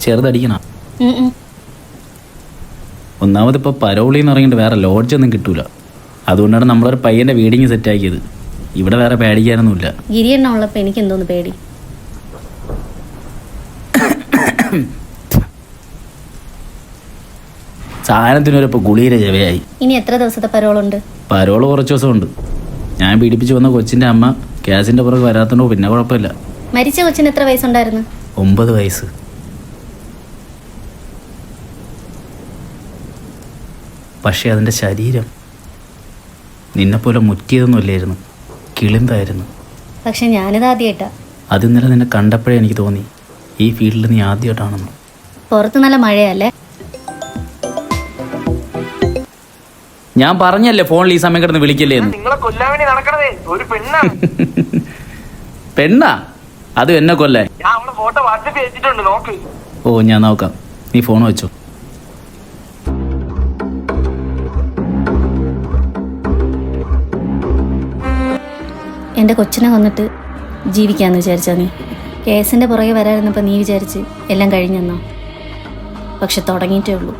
ചെറുതടിക്കണം. ഒന്നാമത് ഇപ്പോൾ പരോളിന്ന് ഇറങ്ങിയിട്ട് വേറെ ലോഡ്ജൊന്നും കിട്ടൂല. അതുകൊണ്ടാണ് നമ്മളൊരു പയ്യൻ്റെ വീടിങ് സെറ്റാക്കിയത്. ഇവിടെ വേറെ പേടിക്കാനൊന്നുമില്ല. ഗിരിയെണ്ണ ഉള്ളപ്പോൾ എനിക്ക് എന്തോന്ന് പേടി. സാധനത്തിനൊരിപ്പോൾ ഗുളിയുടെ ചെവയായി. ഇനി എത്ര ദിവസത്തെ പരോളുണ്ട്? പരോള് കുറച്ച് ദിവസമുണ്ട്. ഞാൻ പീഡിപ്പിച്ച് വന്ന കൊച്ചിൻ്റെ അമ്മ ഗ്യാസിൻ്റെ പുറകെ വരാത്തതുകൊണ്ട് പിന്നെ കുഴപ്പമില്ല. മരിച്ച കൊച്ചിന് എത്ര വയസ്സുണ്ടായിരുന്നു? 9 വയസ്സ്. പക്ഷേ അതിൻ്റെ ശരീരം നിന്നെപ്പോലെ മുറ്റിയതൊന്നുമില്ലായിരുന്നു, കിളിന്തായിരുന്നു. പക്ഷെ ഞാനിത് ആദ്യമായിട്ടാ. അത് ഇന്നലെ നിന്നെ കണ്ടപ്പോഴേ എനിക്ക് തോന്നി ഈ ഫീൽഡിൽ നീ ആദ്യമായിട്ടാണെന്ന്. പുറത്ത് നല്ല മഴയല്ലേ? ഞാൻ പറഞ്ഞല്ലേ ഫോണിൽ ഈ സമയം കിടന്ന് വിളിക്കല്ലേ എന്ന്. പെണ്ണാ? അത് എന്നെ കൊല്ലേ? ഓ ഞാൻ നോക്കാം, നീ ഫോൺ വെച്ചോ. എൻ്റെ കൊച്ചിനെ കൊന്നിട്ട് ജീവിക്കാമെന്ന് വിചാരിച്ചാ നീ? കേസിൻ്റെ പുറകെ വരാതിരുന്നപ്പോൾ നീ വിചാരിച്ച് എല്ലാം കഴിഞ്ഞെന്നോ? പക്ഷെ തുടങ്ങിയിട്ടേ ഉള്ളൂ.